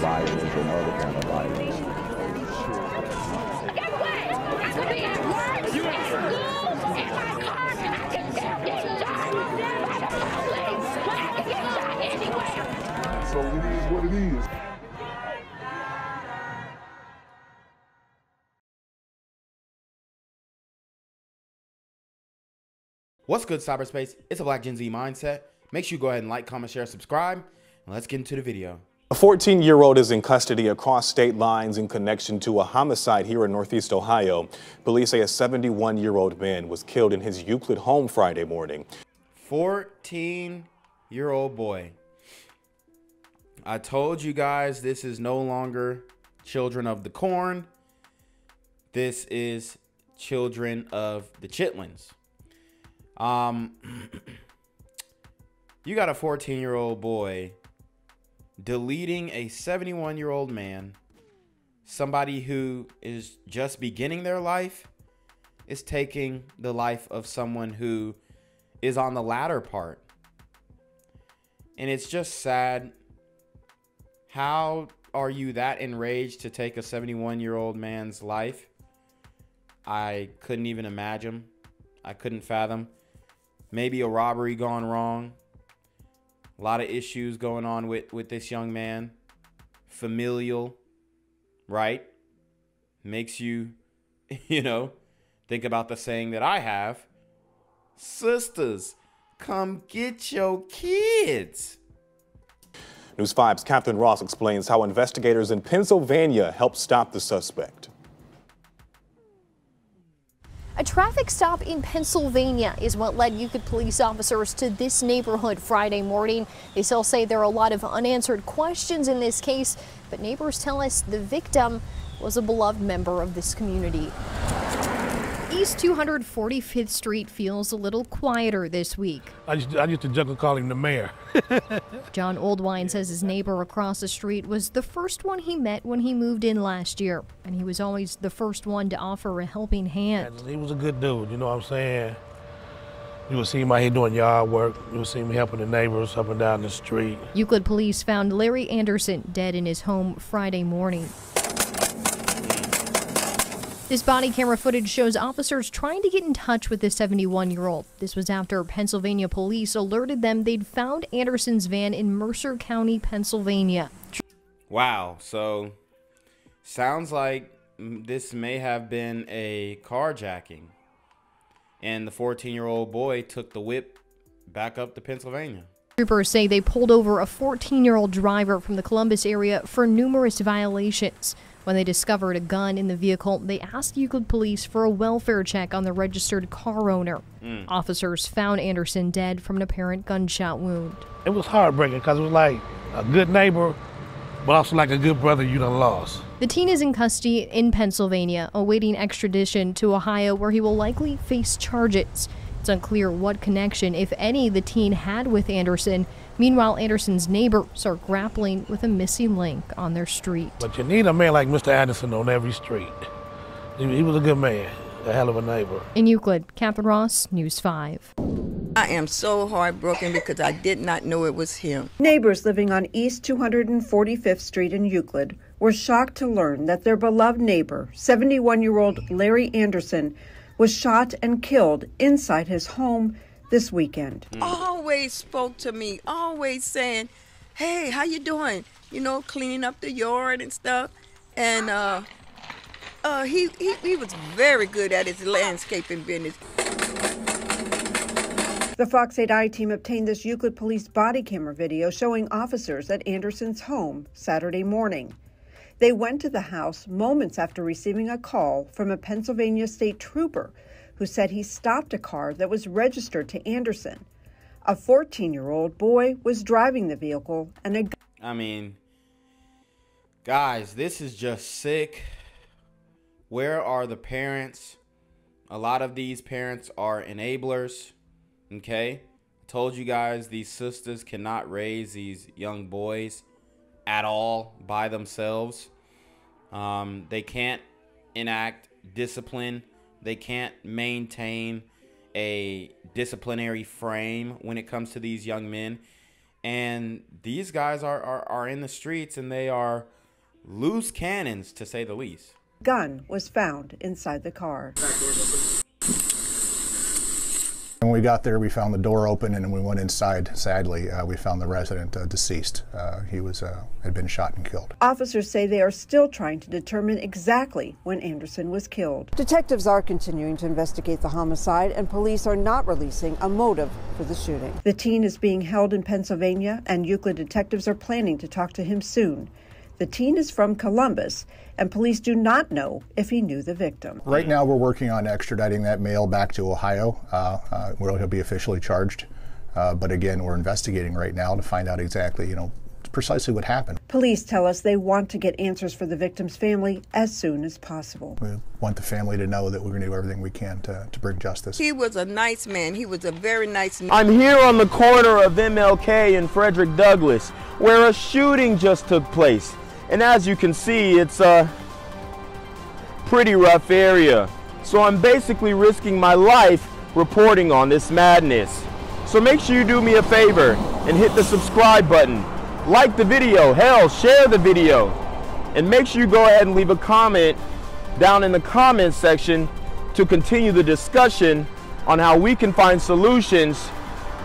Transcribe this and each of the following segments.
violence and other kind of violence. Guess what? I could be at work, at school, in my car, and I can still get shot by the police. But I can get shot anywhere. So it is what it is. What's good, cyberspace? It's a Black Gen Z mindset. Make sure you go ahead and like, comment, share, subscribe, and let's get into the video. A 14-year-old is in custody across state lines in connection to a homicide here in Northeast Ohio. Police say a 71-year-old man was killed in his Euclid home Friday morning. 14-year-old boy. I told you guys this is no longer Children of the Corn. This is Children of the Chitlins. You got a 14-year-old boy deleting a 71-year-old man. Somebody who is just beginning their life is taking the life of someone who is on the latter part. And it's just sad. How are you that enraged to take a 71-year-old man's life? I couldn't even imagine. I couldn't fathom. Maybe a robbery gone wrong. A lot of issues going on with this young man. Familial, right? Makes you, think about the saying that I have. Sisters, come get your kids. News 5's Catherine Ross explains how investigators in Pennsylvania helped stop the suspect. A traffic stop in Pennsylvania is what led Euclid police officers to this neighborhood Friday morning. They still say there are a lot of unanswered questions in this case, but neighbors tell us the victim was a beloved member of this community. East 245th Street feels a little quieter this week. I used to joke and call him the mayor. John Oldwine says his neighbor across the street was the first one he met when he moved in last year, and he was always the first one to offer a helping hand. He was a good dude, you know what I'm saying? You would see him out here doing yard work. You would see him helping the neighbors up and down the street. Euclid police found Larry Anderson dead in his home Friday morning. This body camera footage shows officers trying to get in touch with the 71-year-old. This was after Pennsylvania police alerted them they'd found Anderson's van in Mercer County, Pennsylvania. Wow, so sounds like this may have been a carjacking. And the 14-year-old boy took the whip back up to Pennsylvania. Troopers say they pulled over a 14-year-old driver from the Columbus area for numerous violations. When they discovered a gun in the vehicle, they asked Euclid police for a welfare check on the registered car owner. Officers found Anderson dead from an apparent gunshot wound. It was heartbreaking because it was like a good neighbor, but also like a good brother you done lost. The teen is in custody in Pennsylvania, awaiting extradition to Ohio, where he will likely face charges. It's unclear what connection, if any, the teen had with Anderson. Meanwhile, Anderson's neighbors are grappling with a missing link on their street. But you need a man like Mr. Anderson on every street. He was a good man, a hell of a neighbor. In Euclid, Catherine Ross, News 5. I am so heartbroken because I did not know it was him. Neighbors living on East 245th Street in Euclid were shocked to learn that their beloved neighbor, 71-year-old Larry Anderson, was shot and killed inside his home this weekend. Always spoke to me, always saying, hey, how you doing? Cleaning up the yard and stuff. And he was very good at his landscaping business. The Fox 8i team obtained this Euclid police body camera video showing officers at Anderson's home Saturday morning. They went to the house moments after receiving a call from a Pennsylvania state trooper who said he stopped a car that was registered to Anderson. A 14-year-old boy was driving the vehicle and guys, this is just sick. Where are the parents? A lot of these parents are enablers, okay? I told you guys these sisters cannot raise these young boys at all by themselves. They can't enact discipline. They can't maintain a disciplinary frame when it comes to these young men. And these guys are in the streets, and they are loose cannons, to say the least. Gun was found inside the car. When we got there, we found the door open, and when we went inside, sadly, we found the resident deceased. He had been shot and killed. Officers say they are still trying to determine exactly when Anderson was killed. Detectives are continuing to investigate the homicide, and police are not releasing a motive for the shooting. The teen is being held in Pennsylvania, and Euclid detectives are planning to talk to him soon. The teen is from Columbus, and police do not know if he knew the victim. Right now, we're working on extraditing that male back to Ohio, where he'll be officially charged. But again, we're investigating right now to find out exactly, precisely what happened. Police tell us they want to get answers for the victim's family as soon as possible. We want the family to know that we're going to do everything we can to bring justice. He was a nice man. He was a very nice man. I'm here on the corner of MLK and Frederick Douglass, where a shooting just took place. And as you can see, it's a pretty rough area. So I'm basically risking my life reporting on this madness. So make sure you do me a favor and hit the subscribe button. Like the video, hell, share the video. And make sure you go ahead and leave a comment down in the comments section to continue the discussion on how we can find solutions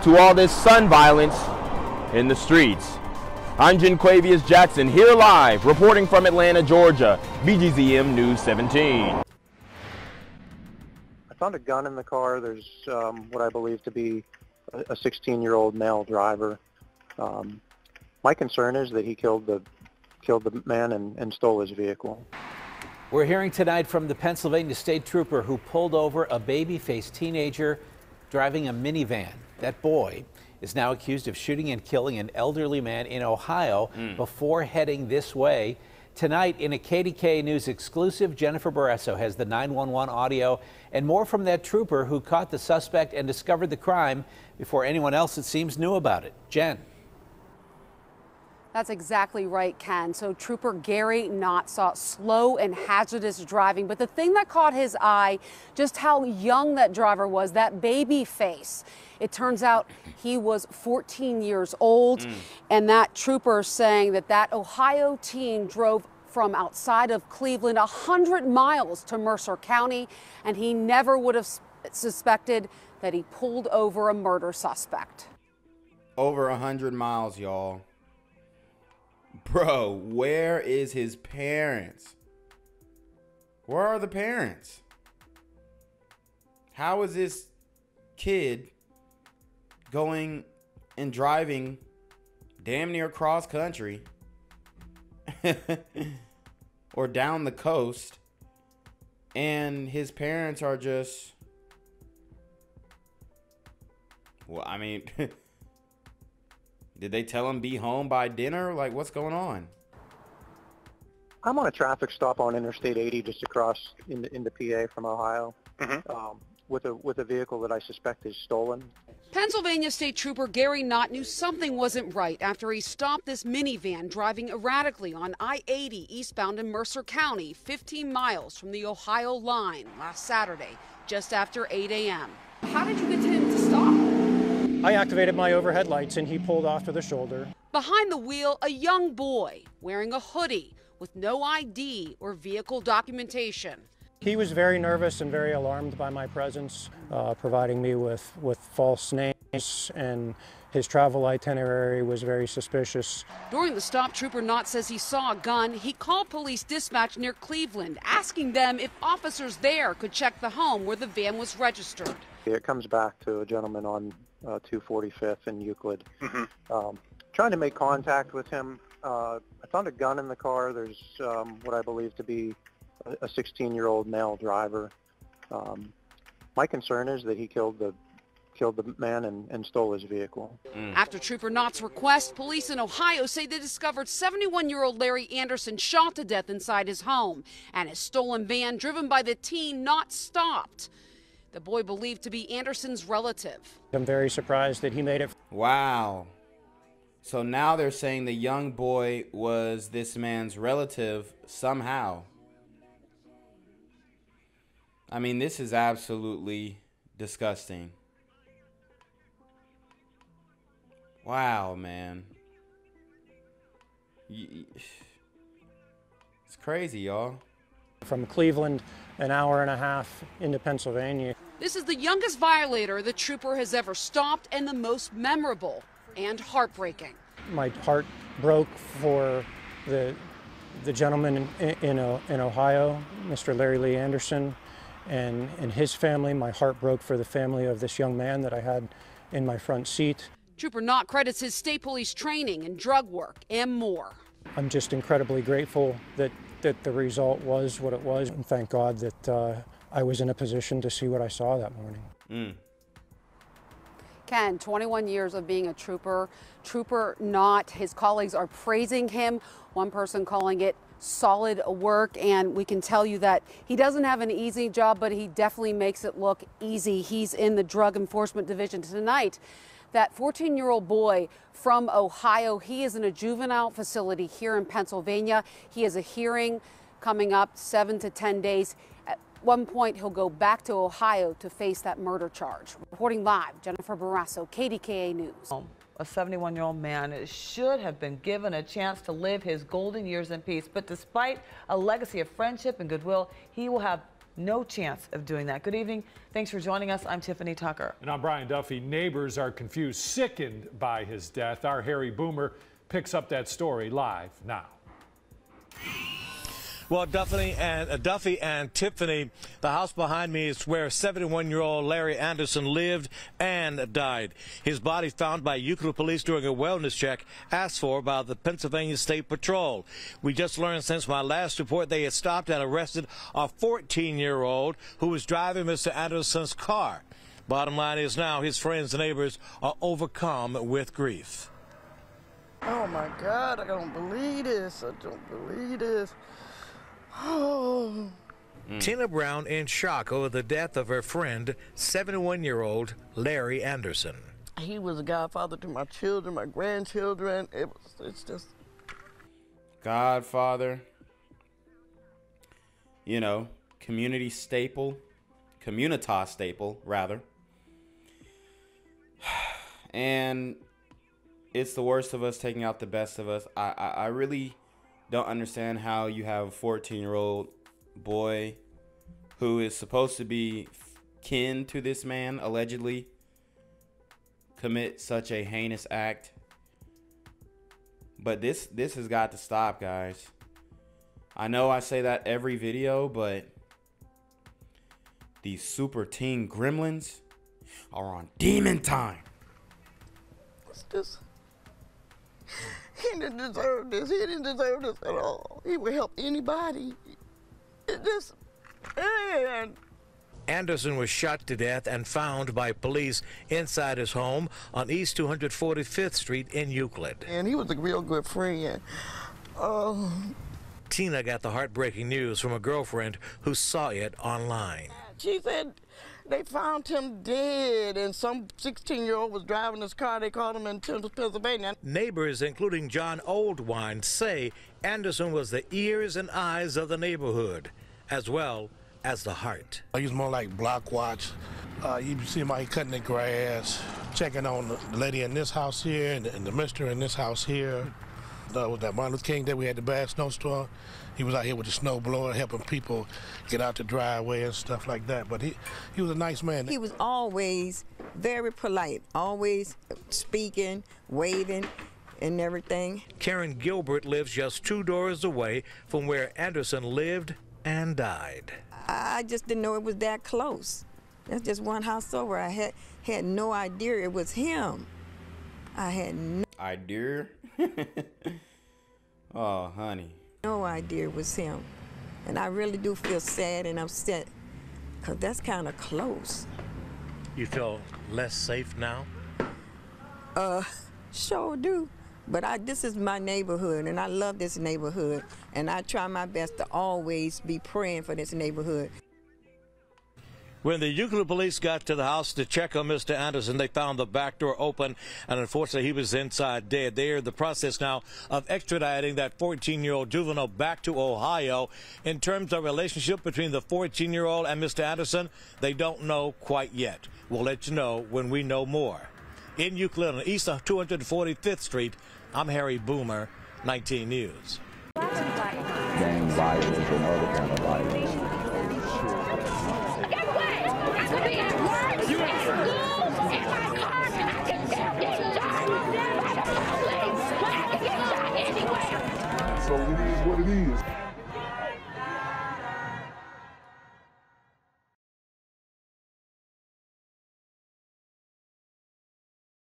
to all this son violence in the streets. I'm Jenquavius Jackson, here live, reporting from Atlanta, Georgia, BGZM News 17. I found a gun in the car. There's what I believe to be a 16-year-old male driver. My concern is that he killed the man and stole his vehicle. We're hearing tonight from the Pennsylvania State Trooper who pulled over a baby-faced teenager driving a minivan. That boy is now accused of shooting and killing an elderly man in Ohio before heading this way. Tonight, in a KDK News exclusive, Jennifer Barresso has the 911 audio and more from that trooper who caught the suspect and discovered the crime before anyone else, it seems, knew about it. Jen. That's exactly right, Ken. So Trooper Gary Knott saw slow and hazardous driving, but the thing that caught his eye, just how young that driver was, that baby face. It turns out he was 14 years old, and that trooper saying that Ohio teen drove from outside of Cleveland 100 miles to Mercer County, and he never would have suspected that he pulled over a murder suspect. Over 100 miles, y'all. Bro, where is his parents? Where are the parents? How is this kid going and driving damn near cross country or down the coast, and his parents are just, well, I mean, did they tell him be home by dinner? Like, what's going on? I'm on a traffic stop on Interstate 80 just across into PA from Ohio with a vehicle that I suspect is stolen. Pennsylvania State Trooper Gary Knott knew something wasn't right after he stopped this minivan driving erratically on I-80 eastbound in Mercer County, 15 miles from the Ohio line last Saturday, just after 8 a.m. How did you get him to stop? I activated my overhead lights and he pulled off to the shoulder. Behind the wheel, a young boy wearing a hoodie with no ID or vehicle documentation. He was very nervous and very alarmed by my presence, providing me with false names, and his travel itinerary was very suspicious. During the stop, Trooper Knott says he saw a gun. He called police dispatch near Cleveland, asking them if officers there could check the home where the van was registered. It comes back to a gentleman on 245th in Euclid. Trying to make contact with him. I found a gun in the car. There's what I believe to be a 16-year-old male driver. My concern is that he killed the man and stole his vehicle. After Trooper Knott's request, police in Ohio say they discovered 71-year-old Larry Anderson shot to death inside his home, and his stolen van driven by the teen not stopped. The boy believed to be Anderson's relative. I'm very surprised that he made it. Wow. So now they're saying the young boy was this man's relative somehow. I mean, this is absolutely disgusting. Wow, man. It's crazy, y'all. From Cleveland, an hour and a half into Pennsylvania. This is the youngest violator the trooper has ever stopped and the most memorable and heartbreaking. My heart broke for the gentleman in Ohio, Mr. Larry Lee Anderson, and his family. My heart broke for the family of this young man that I had in my front seat. Trooper Knott credits his state police training and drug work and more. I'm just incredibly grateful that the result was what it was, and thank God that I was in a position to see what I saw that morning. Ken, 21 years of being a trooper. Trooper Knott, his colleagues are praising him. One person calling it solid work, and we can tell you that he doesn't have an easy job, but he definitely makes it look easy. He's in the Drug Enforcement Division tonight. That 14-year-old boy from Ohio, he is in a juvenile facility here in Pennsylvania. He has a hearing coming up 7 to 10 days. At one point, he'll go back to Ohio to face that murder charge. Reporting live, Jennifer Barrasso, KDKA News. A 71-year-old man should have been given a chance to live his golden years in peace, but despite a legacy of friendship and goodwill, he will have no chance of doing that. Good evening. Thanks for joining us. I'm Tiffany Tucker. And I'm Brian Duffy. Neighbors are confused, sickened by his death. Our Harry Boomer picks up that story live now. Well, Duffy and Tiffany, the house behind me is where 71-year-old Larry Anderson lived and died. His body found by Euclid police during a wellness check asked for by the Pennsylvania State Patrol. We just learned since my last report they had stopped and arrested a 14-year-old who was driving Mr. Anderson's car. Bottom line is now his friends and neighbors are overcome with grief. Oh, my God, I don't believe this. I don't believe this. Oh. Tina Brown in shock over the death of her friend, 71-year-old Larry Anderson. He was a godfather to my children, my grandchildren. It's just... Godfather. You know, communitas staple, rather. And it's the worst of us taking out the best of us. I really don't understand how you have a 14-year-old boy who is supposed to be kin to this man, allegedly, commit such a heinous act. But this has got to stop, guys. I know I say that every video, but these super teen gremlins are on demon time. What's this? He didn't deserve this. He didn't deserve this at all. He would help anybody. It just... Anderson was shot to death and found by police inside his home on East 245th Street in Euclid. And he was a real good friend. Oh. Tina got the heartbreaking news from a girlfriend who saw it online. She said they found him dead, and some 16-year-old was driving his car. They caught him in Pennsylvania. Neighbors, including John Oldwine, say Anderson was the ears and eyes of the neighborhood, as well as the heart. He was more like block watch. You see him out here cutting the grass, checking on the lady in this house here and the mister in this house here. With that Martin Luther King Day, we had the bad snowstorm. He was out here with the snow blower, helping people get out the driveway and stuff like that. But he was a nice man. He was always very polite, always speaking, waving, and everything. Karen Gilbert lives just 2 doors away from where Anderson lived and died. I just didn't know it was that close. That's just one house over. I had no idea it was him. I had no idea. Oh, honey. No idea it was him. And I really do feel sad and upset because that's kind of close. You feel less safe now? Sure do. But this is my neighborhood, and I love this neighborhood. And I try my best to always be praying for this neighborhood. When the Euclid police got to the house to check on Mr. Anderson, they found the back door open, and unfortunately, he was inside dead. They are in the process now of extraditing that 14-year-old juvenile back to Ohio. In terms of relationship between the 14-year-old and Mr. Anderson, they don't know quite yet. We'll let you know when we know more. In Euclid on East 245th Street, I'm Harry Boomer, 19 News. Gang violence and other kind of violence. Get away! I could be at work, at school, in my car. I can still get shot by the police. I can get shot anywhere. So it is what it is.